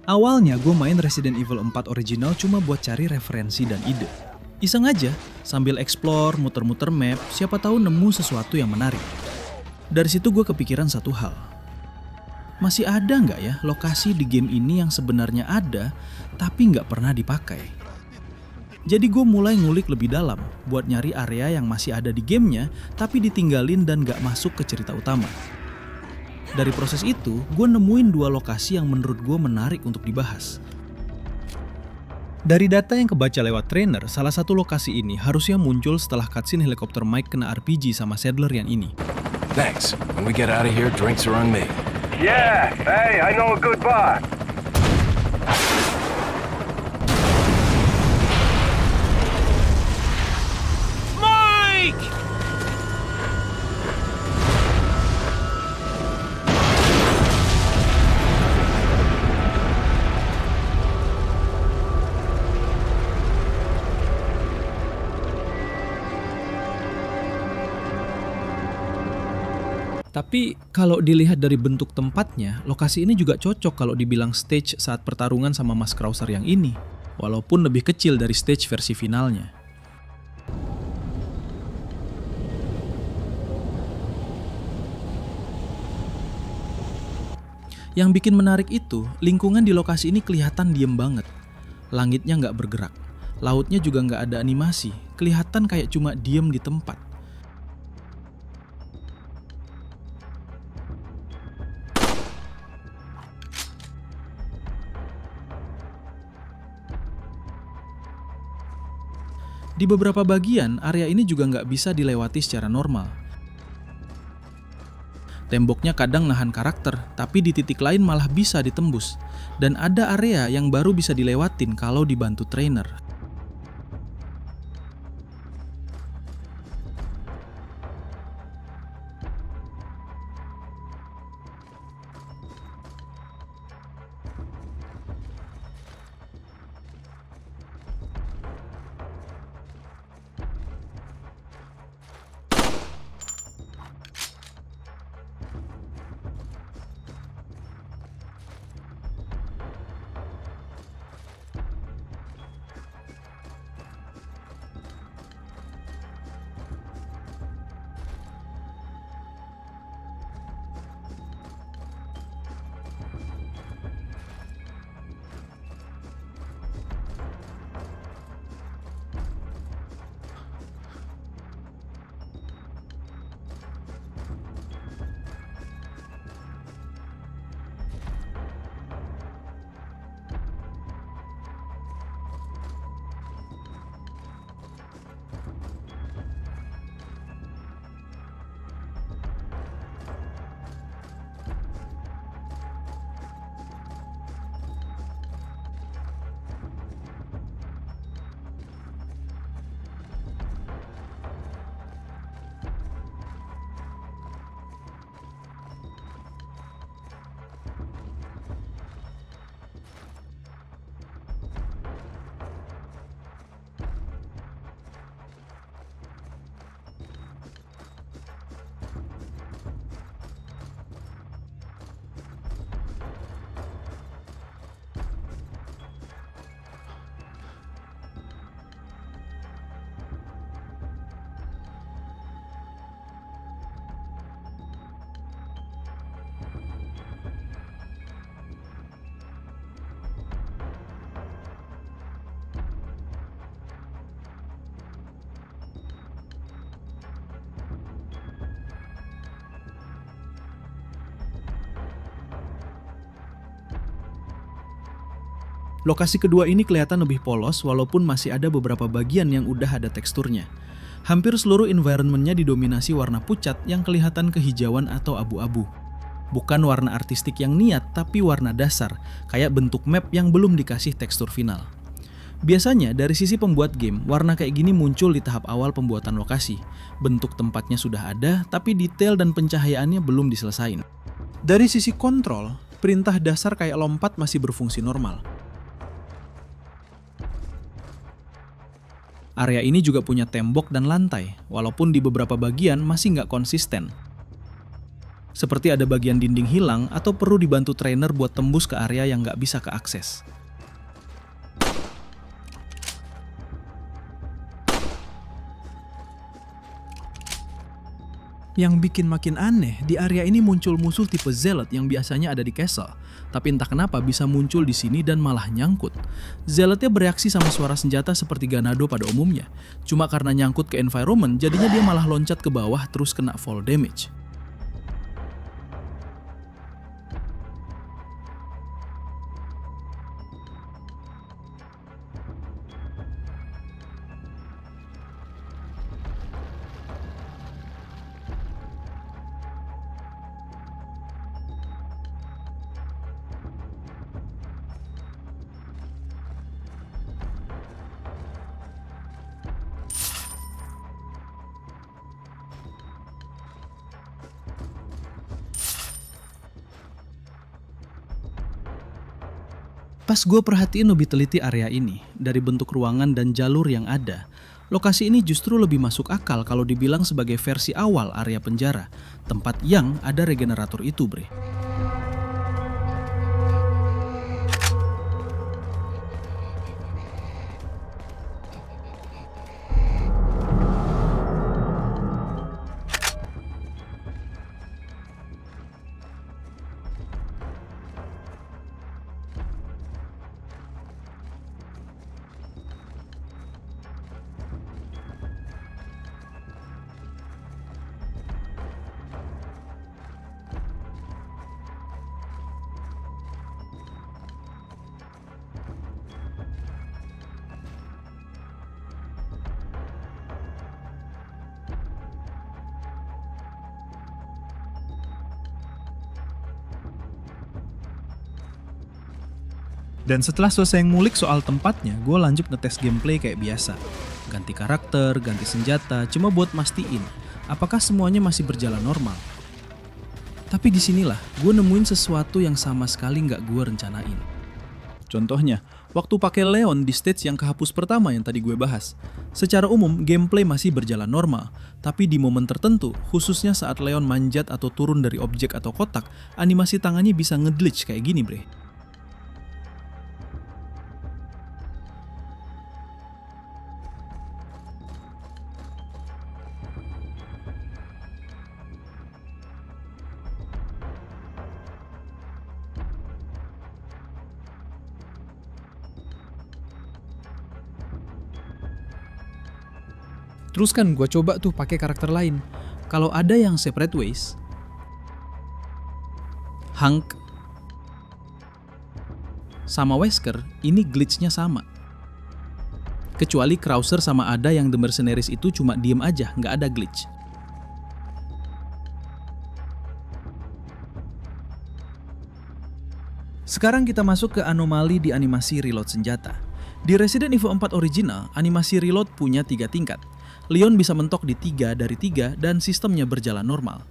Awalnya gue main Resident Evil 4 original cuma buat cari referensi dan ide. Iseng aja, sambil explore, muter-muter map, siapa tahu nemu sesuatu yang menarik. Dari situ gue kepikiran satu hal. Masih ada nggak ya lokasi di game ini yang sebenarnya ada, tapi nggak pernah dipakai? Jadi gue mulai ngulik lebih dalam, buat nyari area yang masih ada di gamenya, tapi ditinggalin dan nggak masuk ke cerita utama. Dari proses itu, gue nemuin dua lokasi yang menurut gue menarik untuk dibahas. Dari data yang kebaca lewat trainer, salah satu lokasi ini harusnya muncul setelah cutscene helikopter Mike kena RPG sama Sadler yang ini. Thanks. When we get out of here, drinks are on me. Yeah, hey, I know a good bar. Mike! Tapi kalau dilihat dari bentuk tempatnya, lokasi ini juga cocok kalau dibilang stage saat pertarungan sama Mas Krauser yang ini, walaupun lebih kecil dari stage versi finalnya. Yang bikin menarik itu, lingkungan di lokasi ini kelihatan diem banget. Langitnya nggak bergerak, lautnya juga nggak ada animasi, kelihatan kayak cuma diem di tempat. Di beberapa bagian, area ini juga nggak bisa dilewati secara normal. Temboknya kadang nahan karakter, tapi di titik lain malah bisa ditembus. Dan ada area yang baru bisa dilewatin kalau dibantu trainer. Lokasi kedua ini kelihatan lebih polos walaupun masih ada beberapa bagian yang udah ada teksturnya. Hampir seluruh environment-nya didominasi warna pucat yang kelihatan kehijauan atau abu-abu. Bukan warna artistik yang niat, tapi warna dasar, kayak bentuk map yang belum dikasih tekstur final. Biasanya dari sisi pembuat game, warna kayak gini muncul di tahap awal pembuatan lokasi. Bentuk tempatnya sudah ada, tapi detail dan pencahayaannya belum diselesain. Dari sisi kontrol, perintah dasar kayak lompat masih berfungsi normal. Area ini juga punya tembok dan lantai, walaupun di beberapa bagian masih nggak konsisten. Seperti ada bagian dinding hilang atau perlu dibantu trainer buat tembus ke area yang nggak bisa keakses. Yang bikin makin aneh, di area ini muncul musuh tipe Zealot yang biasanya ada di castle. Tapi entah kenapa bisa muncul di sini dan malah nyangkut. Zealotnya bereaksi sama suara senjata seperti Ganado pada umumnya. Cuma karena nyangkut ke environment, jadinya dia malah loncat ke bawah terus kena fall damage. Pas gue perhatiin lebih teliti area ini, dari bentuk ruangan dan jalur yang ada, lokasi ini justru lebih masuk akal kalau dibilang sebagai versi awal area penjara, tempat yang ada regenerator itu, bre. Dan setelah selesai ngulik soal tempatnya, gue lanjut ngetes gameplay kayak biasa. Ganti karakter, ganti senjata, cuma buat mastiin apakah semuanya masih berjalan normal. Tapi disinilah gue nemuin sesuatu yang sama sekali nggak gue rencanain. Contohnya, waktu pakai Leon di stage yang kehapus pertama yang tadi gue bahas. Secara umum, gameplay masih berjalan normal. Tapi di momen tertentu, khususnya saat Leon manjat atau turun dari objek atau kotak, animasi tangannya bisa ngeglitch kayak gini, bre. Terus kan gue coba tuh pakai karakter lain. Kalau ada yang separate ways, Hank sama Wesker, ini glitch-nya sama. Kecuali Krauser sama Ada yang The Mercenaries itu cuma diem aja, nggak ada glitch. Sekarang kita masuk ke anomali di animasi reload senjata. Di Resident Evil 4 original, animasi reload punya 3 tingkat. Leon bisa mentok di 3 dari 3 dan sistemnya berjalan normal.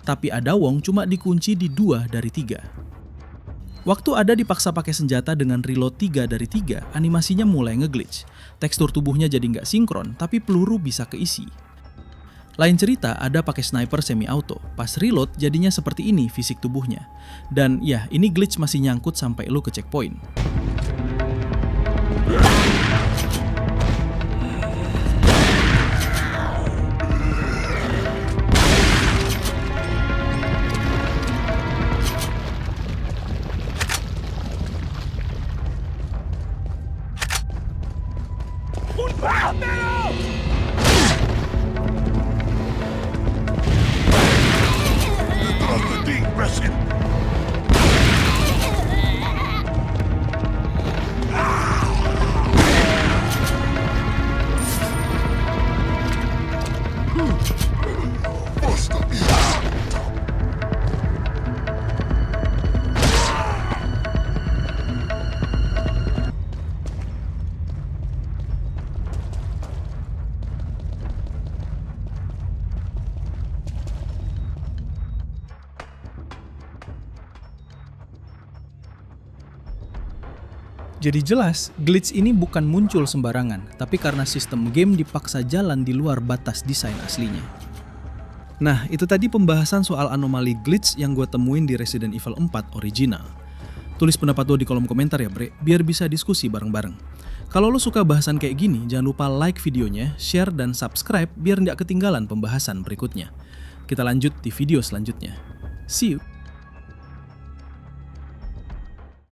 Tapi Ada Wong cuma dikunci di 2 dari 3. Waktu Ada dipaksa pakai senjata dengan reload 3 dari 3, animasinya mulai ngeglitch. Tekstur tubuhnya jadi nggak sinkron, tapi peluru bisa keisi. Lain cerita, Ada pakai sniper semi-auto. Pas reload, jadinya seperti ini fisik tubuhnya. Dan ya, ini glitch masih nyangkut sampai lu ke checkpoint. Jadi jelas, glitch ini bukan muncul sembarangan, tapi karena sistem game dipaksa jalan di luar batas desain aslinya. Nah, itu tadi pembahasan soal anomali glitch yang gue temuin di Resident Evil 4 original. Tulis pendapat lo di kolom komentar ya bre, biar bisa diskusi bareng-bareng. Kalau lo suka bahasan kayak gini, jangan lupa like videonya, share, dan subscribe biar nggak ketinggalan pembahasan berikutnya. Kita lanjut di video selanjutnya. See you!